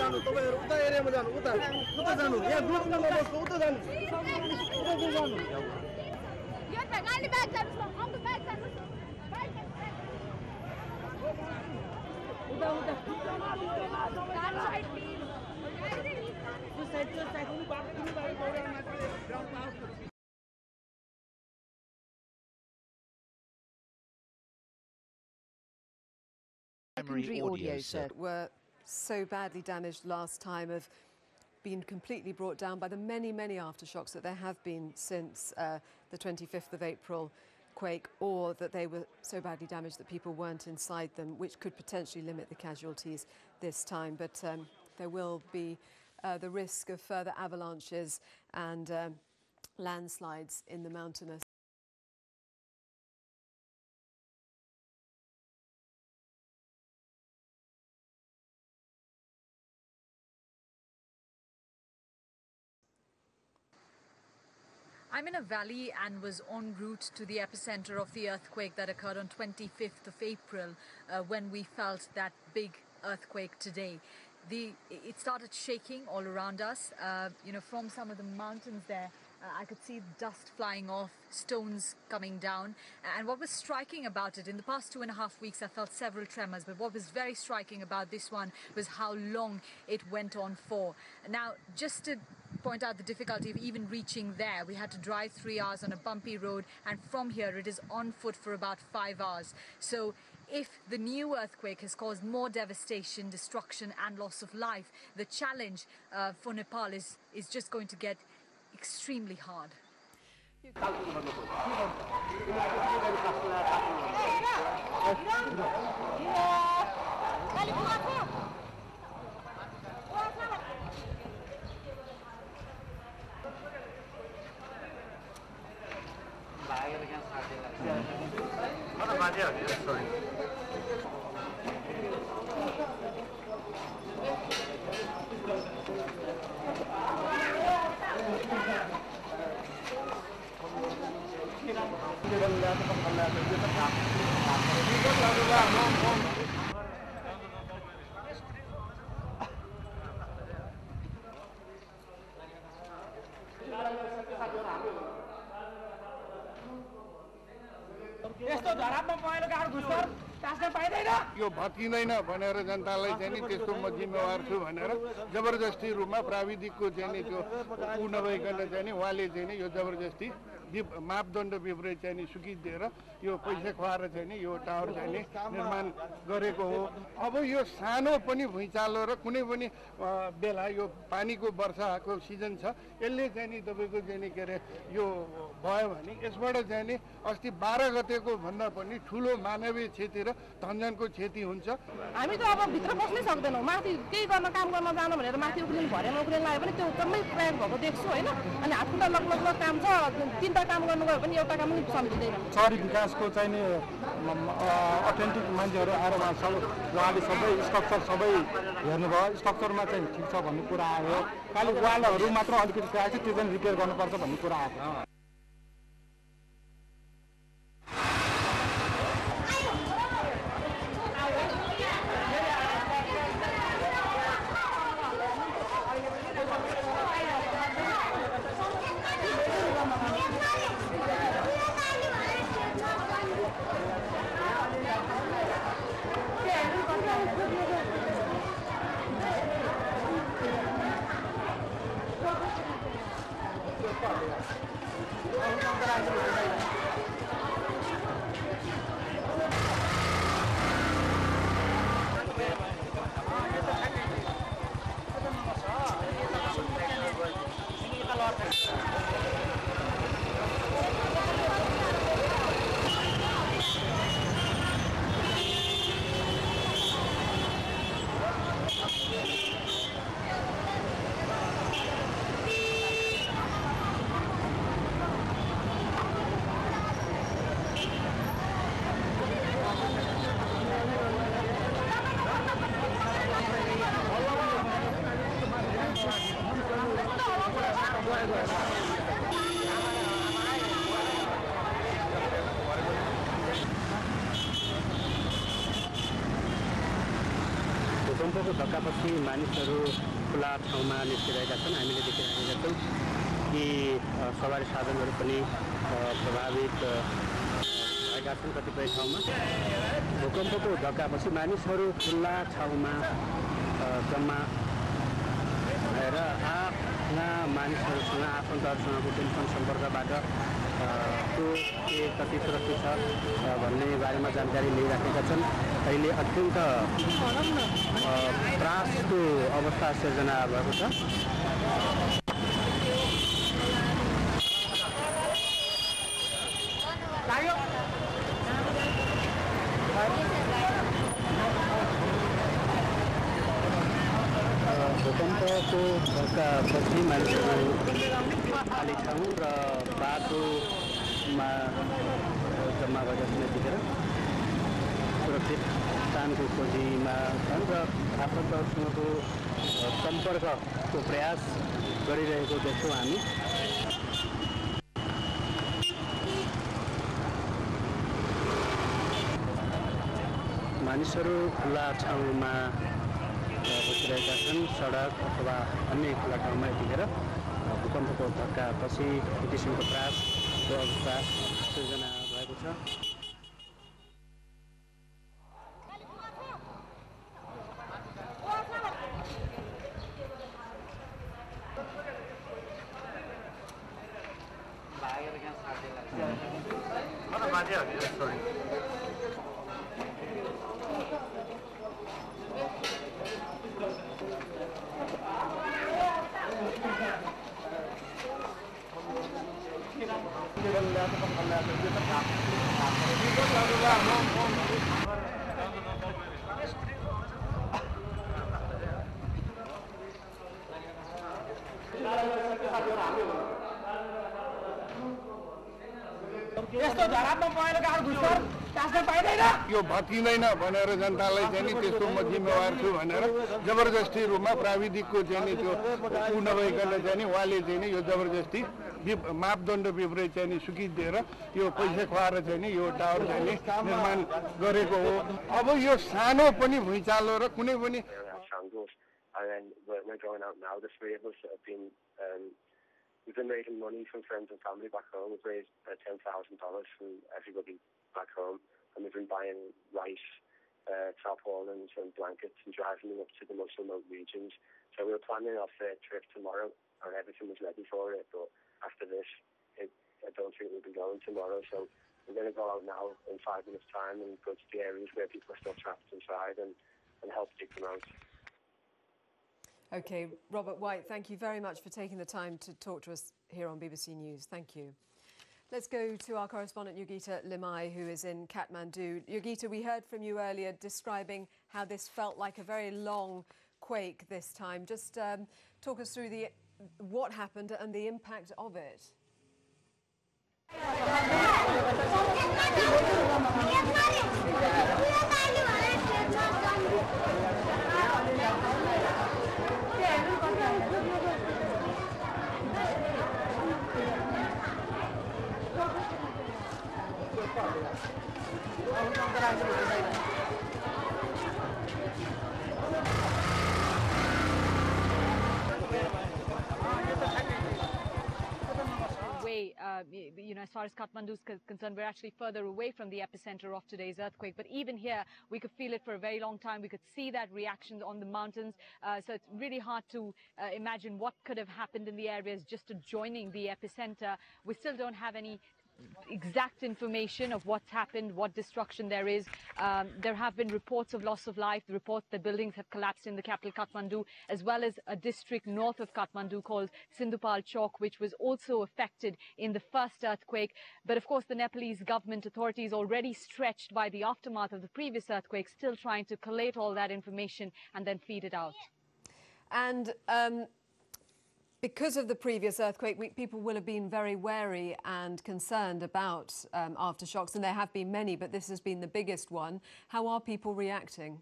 जानु तपाईहरु उता एरियामा जानु उता जानु यहाँ ग्रुपमा नबस्नु उता जानु यो त गाडी ब्याक जानुस् न अङ्कल ब्याक जानुस् उता साइड प्लिज त्यो साइड कुनै बाटो गौरामा ground out Secondary audio set were so badly damaged last time have been completely brought down by the many aftershocks that there have been since the 25th of April quake, or that they were so badly damaged that people weren't inside them, which could potentially limit the casualties this time. But there will be the risk of further avalanches and landslides in the mountainous. I'm in a valley and was en route to the epicenter of the earthquake that occurred on 25th of April when we felt that big earthquake today. It started shaking all around us, from some of the mountains there. I could see dust flying off, stones coming down. And what was striking about it, in the past 2.5 weeks I felt several tremors, but what was very striking about this one was how long it went on for. Now, just to point out the difficulty of even reaching there, we had to drive 3 hours on a bumpy road, and from here it is on foot for about 5 hours. So if the new earthquake has caused more devastation, destruction and loss of life, the challenge for Nepal is just going to get extremely hard. यो भत्किँदैन भनेर जनतालाई चाहिँ नि त्यसको म जिम्मेवार छु भनेर जबरजस्ती रूपमा प्राविधिकको चाहिँ नि त्यो उ नभइकन चाहिँ नि उहाँले चाहिँ नि यो जबरजस्ती मापदण्ड विपरीत चाहिँ नि सुकिदिएर यो पैसा खुवाएर चाहिँ नि यो टावर चाहिँ नि निर्माण गरेको हो। अब यो सानो पनि भुइँचालो र कुनै पनि बेला यो पानीको वर्षाको सिजन छ, यसले चाहिँ नि तपाईको चाहिँ नि के अरे यो भयो भने यसबाट चाहिँ नि अस्ति 12 गतेको भन्दा पनि ठुलो मानवीय क्षति र धनजनको क्षति हुन्छ। हामी त अब भित्र बस्नै सक्दैनौँ, माथि केही गर्न काम गर्न जानु भनेर माथि उक्लिन भरेमा उक्लिन लाग्यो भने त्यो एकदमै प्रयोग भएको देख्छु हैन। अनि हातखुट्टा लगलग काम छ, तीनटा काम गर्नु गयो भने एउटा काम पनि सम्झिदैन। शहरी विकासको चाहिँ नि अथेन्टिक मान्छेहरू आएर उहाँले सबै स्ट्रक्चर सबै हेर्नुभयो, स्ट्रक्चरमा चाहिँ ठिक छ भन्ने कुरा आयो। खालि वालहरू मात्र अलिकति आएको छ, त्यो चाहिँ रिपेयर गर्नुपर्छ भन्ने कुरा आयो। भूकम्पको धक्कापछि मानिसहरू खुला ठाउँमा निस्किरहेका छन्। हामीले देखिरहेका छौँ कि सवारी साधनहरू पनि प्रभावित भएका छन् कतिपय ठाउँमा। भूकम्पको धक्कापछि मानिसहरू खुला ठाउँमा जम्मा भएर आफ्ना मानिसहरूसँग आफन्तहरूसँगको टेलिफोन सम्पर्कबाट के कति सुरक्षित छ भन्ने बारेमा जानकारी लिइराखेका छन्। अहिले अत्यन्त त्रासको अवस्था सिर्जना भएको छ। भूकम्पको धक्कापछि मानिसहरू खाली ठाउँ र बाटोमा जम्मा भएका छन्। यतिखेर सुरक्षित स्थानको खोजीमा छन् र आफन्तहरूसँगको सम्पर्कको प्रयास गरिरहेको देख्छौँ हामी। मानिसहरू खुला ठाउँमा बसिरहेका छन्, सडक अथवा अन्य खुला ठाउँमा। यतिखेर भूकम्पको धक्कापछि एक किसिमको त्रासको अवस्था सिर्जना भएको छ। यो भत्किँदैन भनेर जनतालाई चाहिँ नि त्यसको म जिम्मेवार छु भनेर जबरजस्ती रूपमा प्राविधिकको चाहिँ नि त्यो ऊ नभइकन चाहिँ नि उहाँले चाहिँ नि यो जबरजस्ती मापदण्ड विपरीत चाहिँ नि सुकिदिएर यो पैसा खुवाएर चाहिँ नि यो टावर चाहिँ नि निर्माण गरेको हो। अब यो सानो पनि भुइँचालो र कुनै पनि we've been raising money from friends and family back home. We've raised $10,000 from everybody back home, and we've been buying rice, tarpaulins and blankets and driving them up to the most remote regions. So we were planning our third trip tomorrow, and everything was ready for it. But after this, I don't think we'll be going tomorrow. So we're going to go out now in 5 minutes' time and go to the areas where people are still trapped inside and help dig them out. OK, Robert White, thank you very much for taking the time to talk to us here on BBC News. Thank you. Let's go to our correspondent Yogita Limai, who is in Kathmandu. Yogita, we heard from you earlier describing how this felt like a very long quake this time. Just talk us through what happened and the impact of it. As far as Kathmandu is concerned, we're actually further away from the epicenter of today's earthquake. But even here, we could feel it for a very long time. We could see that reaction on the mountains. So it's really hard to imagine what could have happened in the areas just adjoining the epicenter. We still don't have any exact information of what's happened, what destruction there is. There have been reports of loss of life, the report that buildings have collapsed in the capital Kathmandu, as well as a district north of Kathmandu called Sindhupal Chowk, which was also affected in the first earthquake. But of course, the Nepalese government authorities, already stretched by the aftermath of the previous earthquake, still trying to collate all that information and then feed it out. And because of the previous earthquake, people will have been very wary and concerned about aftershocks, and there have been many, but this has been the biggest one. How are people reacting?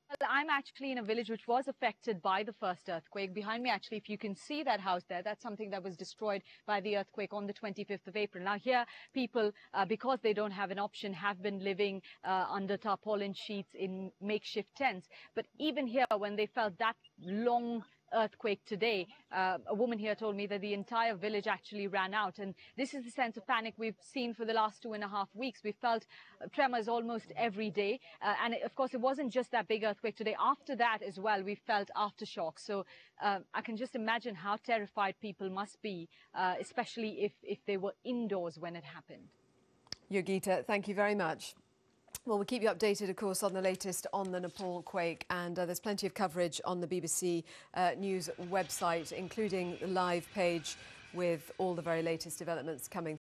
Well, I'm actually in a village which was affected by the first earthquake. Behind me, actually, if you can see that house there, that's something that was destroyed by the earthquake on the 25th of April. Now here, people, because they don't have an option, have been living under tarpaulin sheets in makeshift tents. But even here, when they felt that long earthquake today, a woman here told me that the entire village actually ran out, and this is the sense of panic we've seen for the last 2.5 weeks. We felt tremors almost every day, and of course it wasn't just that big earthquake today. After that as well, we felt aftershocks. So I can just imagine how terrified people must be, especially if they were indoors when it happened. Yogita, thank you very much. Well, we'll keep you updated, of course, on the latest on the Nepal quake, and there's plenty of coverage on the BBC News website, including the live page with all the very latest developments coming